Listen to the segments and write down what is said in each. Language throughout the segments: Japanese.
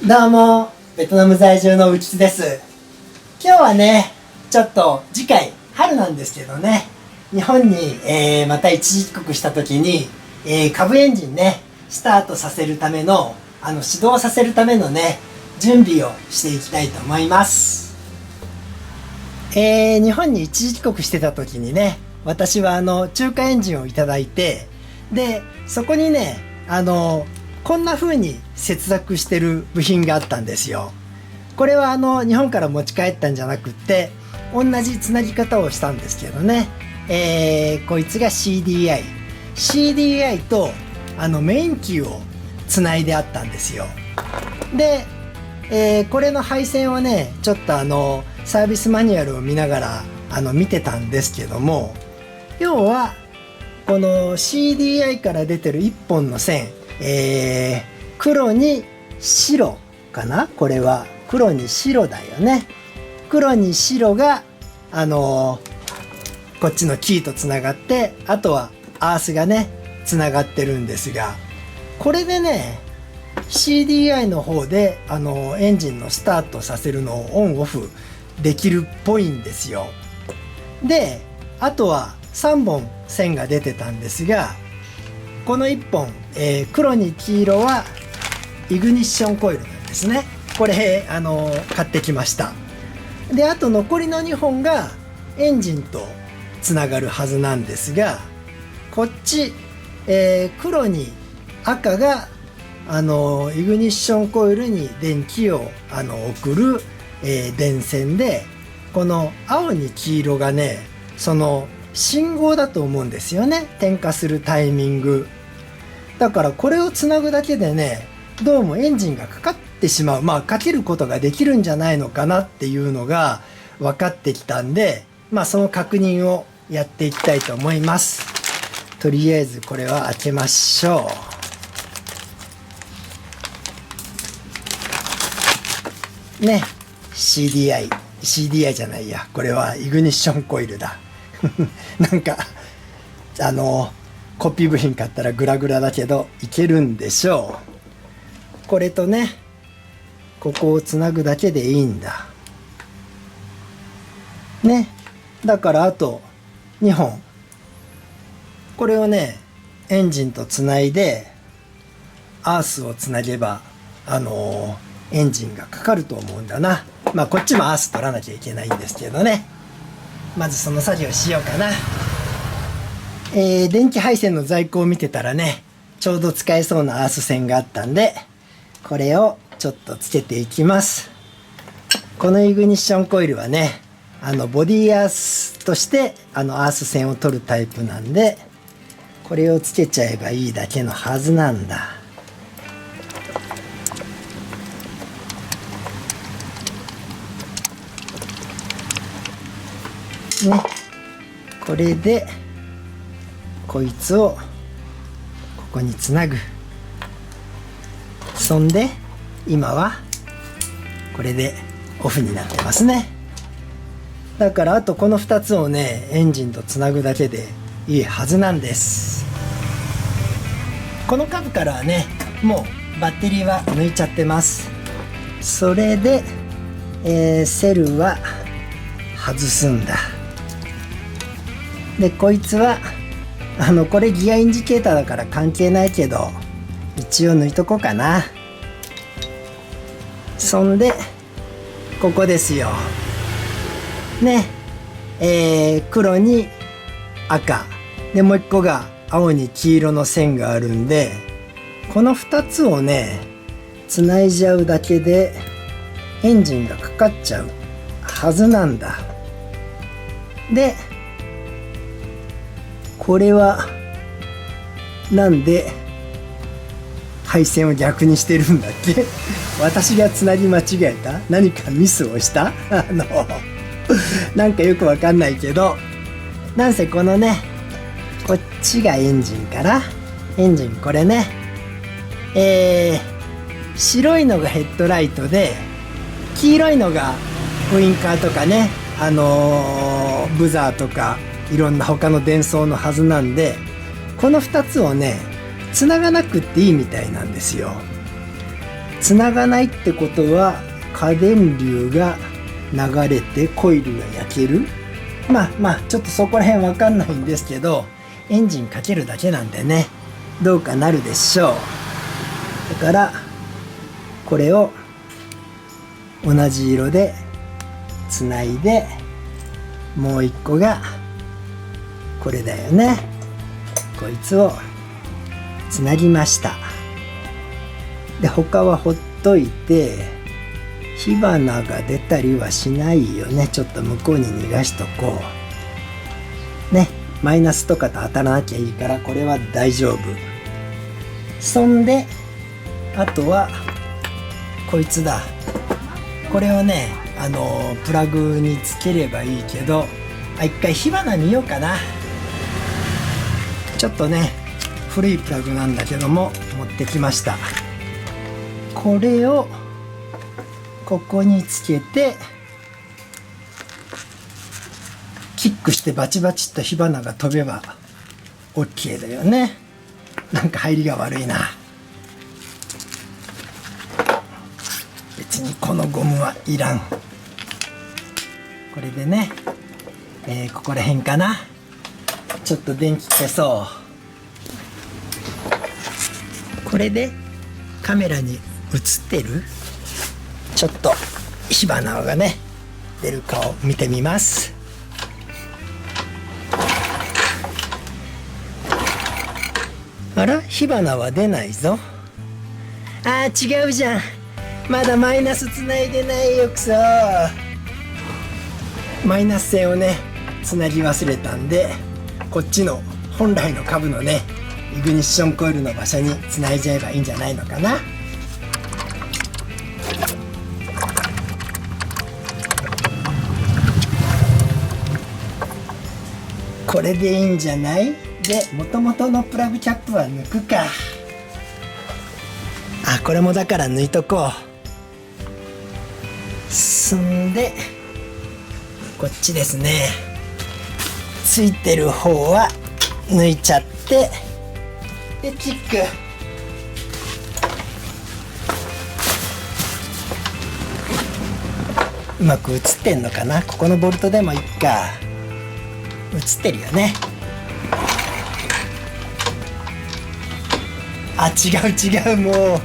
どうも、ベトナム在住の内津です。今日はね、ちょっと次回、春なんですけどね、日本に、また一時帰国した時に、株エンジンね、スタートさせるための、始動させるためのね、準備をしていきたいと思います。日本に一時帰国してた時にね、私は中華エンジンをいただいて、で、そこにね、こんな風に接続してる部品があったんですよ。これは日本から持ち帰ったんじゃなくって、同じつなぎ方をしたんですけどね。こいつが CDI。CDI とメインキーをつないであったんですよ。で、これの配線をね、ちょっとサービスマニュアルを見ながら見てたんですけども、要はこの CDI から出てる1本の線、黒に白かな、これは黒に白だよね。黒に白がこっちのキーとつながって、あとはアースがねつながってるんですが、これでね CDI の方でエンジンのスタートさせるのをオンオフできるっぽいんですよ。で、あとは3本線が出てたんですが、この1本、黒に黄色はイグニッションコイルなんですね。これ買ってきました。で、あと残りの2本がエンジンとつながるはずなんですが、こっち、黒に赤がイグニッションコイルに電気を送る、電線で、この青に黄色がね、その信号だと思うんですよね。点火するタイミングだから、これをつなぐだけでね、どうもエンジンがかかってしまう、かけることができるんじゃないのかなっていうのが分かってきたんで、その確認をやっていきたいと思います。とりあえずこれは開けましょうね。 CDI じゃないや、これはイグニッションコイルだなんかコピー部品買ったらグラグラだけどいけるんでしょう。これとね、ここをつなぐだけでいいんだね。だからあと2本、これをねエンジンとつないでアースをつなげばエンジンがかかると思うんだな。こっちもアース取らなきゃいけないんですけどね。まずその作業しようかな。電気配線の在庫を見てたらね、ちょうど使えそうなアース線があったんで、これをちょっとつけていきます。このイグニッションコイルはね、ボディアースとしてアース線を取るタイプなんで、これをつけちゃえばいいだけのはずなんだ。ね、これでこいつをここにつなぐ。そんで今はこれでオフになってますね。だからあとこの2つをねエンジンとつなぐだけでいいはずなんです。この株からはねもうバッテリーは抜いちゃってます。それで、セルは外すんだ。で、こいつはこれギアインジケーターだから関係ないけど、一応抜いとこうかな。そんでここですよね。黒に赤で、もう一個が青に黄色の線があるんで、この2つをねつないじゃうだけでエンジンがかかっちゃうはずなんだ。で、これはなんで配線を逆にしてるんだっけ私がつなぎ間違えた？何かミスをしたなんかよくわかんないけど、なんせこのね、こっちがエンジンから、エンジンこれね、白いのがヘッドライトで、黄色いのがウインカーとかね、ブザーとかいろんな他の電装のはずなんで、この2つをねつながなくっていいみたいなんですよ。つながないってことは過電流が流れてコイルが焼ける。まあちょっとそこら辺わかんないんですけど、エンジンかけるだけなんでね、どうかなるでしょう。だからこれを同じ色でつないで、もう一個がこれだよね。こいつをつなぎました。で他はほっといて、火花が出たりはしないよね。ちょっと向こうに逃がしとこうね。マイナスとかと当たらなきゃいいから、これは大丈夫。そんであとはこいつだ。これをねプラグにつければいいけど、一回火花見ようかな。ちょっとね古いプラグなんだけども持ってきました。これをここにつけてキックしてバチバチっと火花が飛べば OK だよね。なんか入りが悪いな。別にこのゴムはいらん。これでね、ここら辺かな。ちょっと電気消そう。これでカメラに映ってる？ちょっと火花がね出るかを見てみます。あら、火花は出ないぞ。違うじゃん。まだマイナスつないでないよ。くそ。マイナス線をねつなぎ忘れたんで、こっちの本来の株のねイグニッションコイルの場所につないじゃえばいいんじゃないのかな。これでいいんじゃない？で、元々のプラグキャップは抜くか。これもだから抜いとこう。そんでこっちですね、ついてる方は抜いちゃって、でキック。うまく映ってんのかな。ここのボルトでもいっか。映ってるよね。違う、も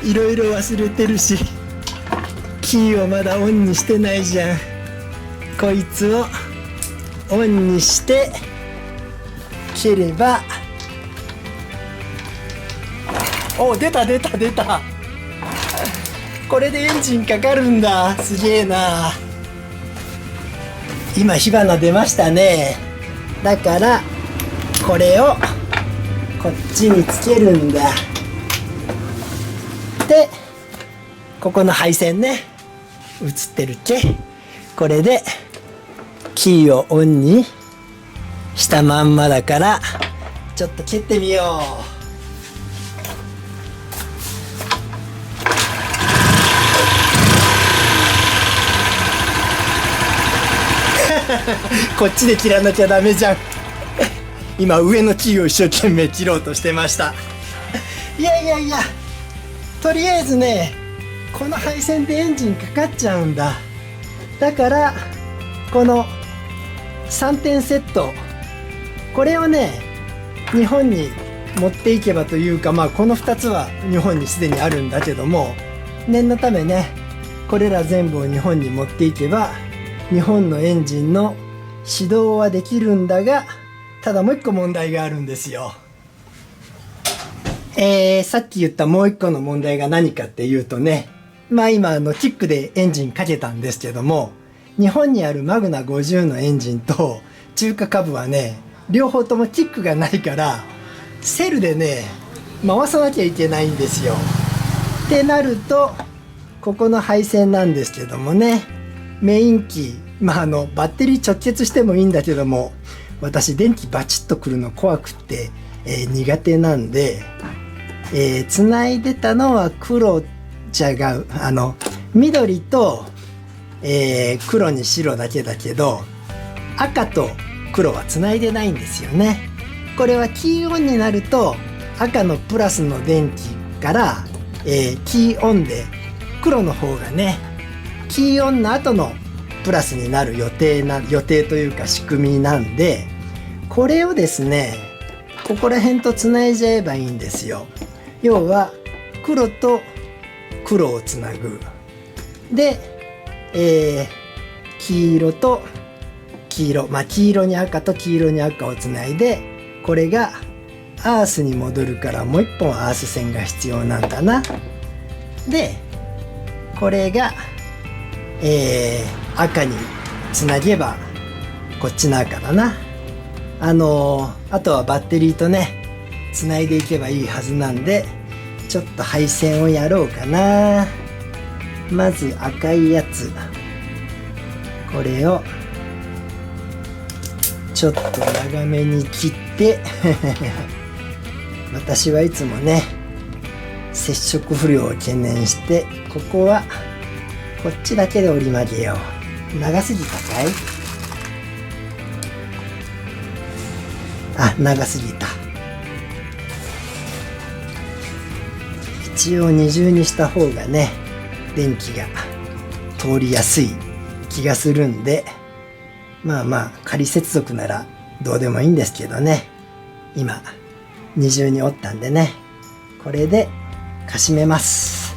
ういろいろ忘れてるし、キーをまだオンにしてないじゃん。こいつをオンにして切れば、出た。これでエンジンかかるんだ。すげえな。今火花出ましたね。だからこれをこっちにつけるんだ。でここの配線ね、映ってるっけ。これでキーをオンにしたまんまだから、ちょっと切ってみよう。こっちで切らなきゃダメじゃん。今上のキーを一生懸命切ろうとしてました。いやとりあえずね、この配線でエンジンかかっちゃうんだ。だからこの3点セット、これをね日本に持っていけばというか、この2つは日本にすでにあるんだけども、念のためねこれら全部を日本に持っていけば日本のエンジンの始動はできるんだが、ただもう一個問題があるんですよ。さっき言ったもう一個の問題が何かっていうとね、今キックでエンジンかけたんですけども、日本にあるマグナ50のエンジンと中華株はね両方ともキックがないから、セルでね回さなきゃいけないんですよ。ってなるとここの配線なんですけどもね、メインキー、バッテリー直結してもいいんだけども、私電気バチッとくるの怖くって、苦手なんで、つないでたのは黒じゃが緑と、黒に白だけだけど、赤と黒はつないでないんですよね。これはキーオンになると赤のプラスの電気からキーオンで黒の方がねキーオンの後のプラスになる予定というか仕組みなんで、これをですねここら辺とつないじゃえばいいんですよ。要は黒と黒をつなぐで、黄色と黄色、黄色に赤と黄色に赤をつないで、これがアースに戻るからもう一本アース線が必要なんだな。でこれが、赤につなげばこっちの赤だな。あとはバッテリーとねつないでいけばいいはずなんで、ちょっと配線をやろうかな。まず赤いやつ、これをちょっと長めに切って私はいつもね接触不良を懸念して、ここはこっちだけで折り曲げよう。長すぎたかい？あ、長すぎた。一応二重にした方がね電気が通りやすい気がするんで、仮接続ならどうでもいいんですけどね、今二重に折ったんでね、これでかしめます。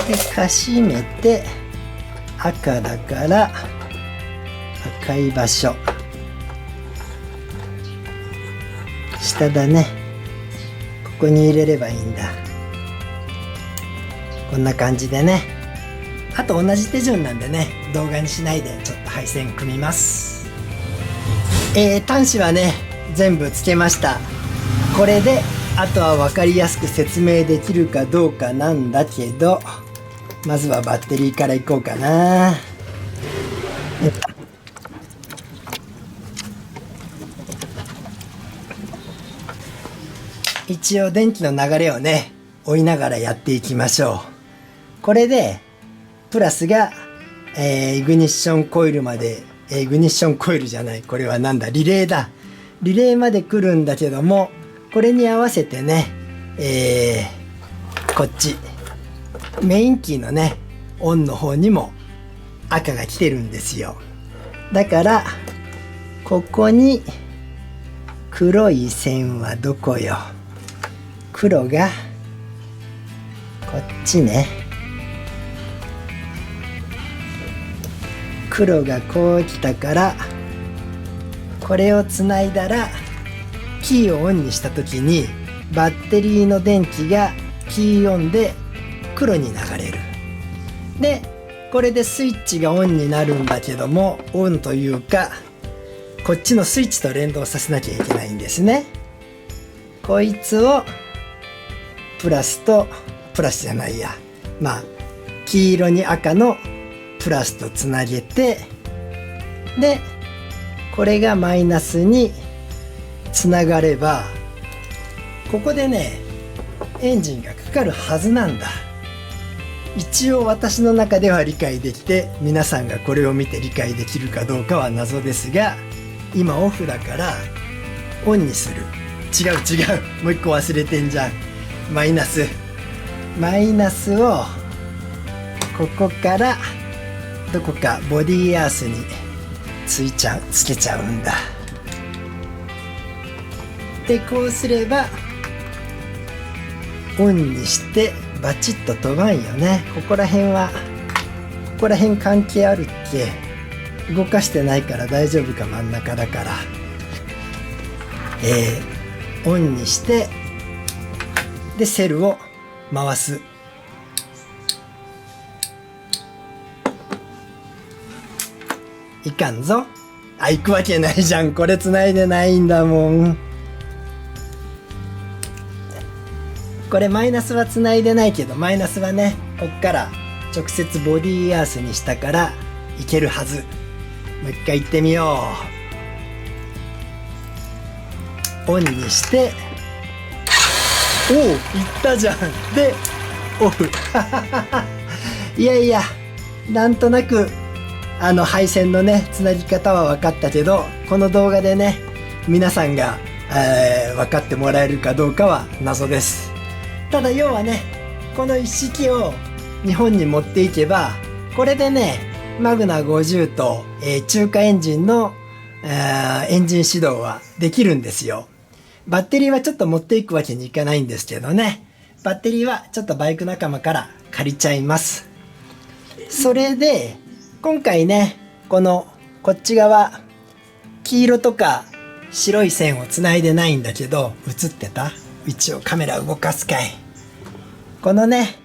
でかしめて、赤だから赤い場所下だね、ここに入れればいいんだ。こんな感じでね。あと同じ手順なんでね、動画にしないでちょっと配線組みます。端子はね全部つけました。これであとは分かりやすく説明できるかどうかなんだけど、まずはバッテリーからいこうかな。一応電気の流れをね追いながらやっていきましょう。これでプラスが、イグニッションコイルまで、イグニッションコイルじゃない、これはなんだ、リレーだ。リレーまで来るんだけども、これに合わせてね、こっちメインキーのねオンの方にも赤が来てるんですよ。だからここに黒い線はどこよ。黒がこっちね。黒がこう来たから、これをつないだらキーをオンにした時にバッテリーの電気がキーオンで黒に流れる。でこれでスイッチがオンになるんだけども、オンというかこっちのスイッチと連動させなきゃいけないんですね。こいつをプラスじゃないや、黄色に赤のプラスとつなげて、でこれがマイナスにつながれば、ここでねエンジンがかかるはずなんだ。一応私の中では理解できて、皆さんがこれを見て理解できるかどうかは謎ですが、今オフだからオンにする。違うもう一個忘れてんじゃん。マイナスをここからどこかボディアースにつけちゃうんだ。でこうすればオンにしてバチッと飛ばんよね。ここら辺関係あるっけ？動かしてないから大丈夫か。真ん中だからオンにして、でセルを回す。いかんぞ。行くわけないじゃん、これ繋いでないんだもん。これマイナスは繋いでないけど、マイナスはねこっから直接ボディーアースにしたからいけるはず。もう一回行ってみよう。オンにして、おお、いったじゃん。でオフいやなんとなく配線のねつなぎ方は分かったけど、この動画でね皆さんが、分かってもらえるかどうかは謎です。ただ要はね、この一式を日本に持っていけば、これでねマグナ50と、中華エンジンの、エンジン始動はできるんですよ。バッテリーはちょっと持っていくわけにいかないんですけどね、バッテリーはちょっとバイク仲間から借りちゃいます。それで今回ね、こっち側黄色とか白い線をつないでないんだけど、映ってた？一応カメラ動かすかい。このね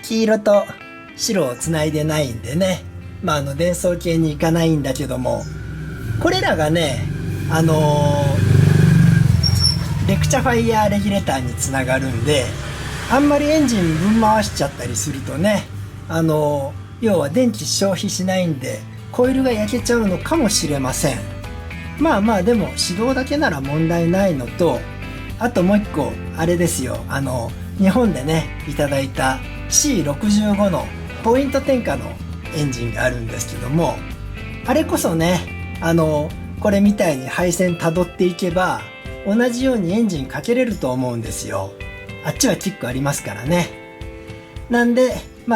黄色と白をつないでないんでね、電装系に行かないんだけども、これらがねレクチャファイヤーレギュレーターにつながるんで、あんまりエンジンぶん回しちゃったりするとね、要は電気消費しないんでコイルが焼けちゃうのかもしれません。でも始動だけなら問題ないのと、あともう一個あれですよ、日本でねいただいた C65 のポイント転換のエンジンがあるんですけども、あれこそねこれみたいに配線たどっていけば同じようにエンジンかけれると思うんですよ。あっちはキックありますからね。なんで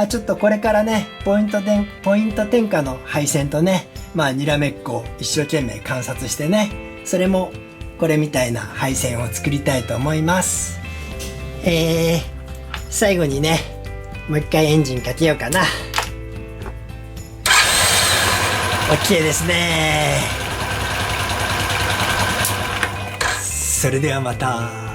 ちょっとこれからねポイント転換の配線とねにらめっこを一生懸命観察してね、それもこれみたいな配線を作りたいと思います。最後にねもう一回エンジンかけようかな。 OK ですね。それではまた。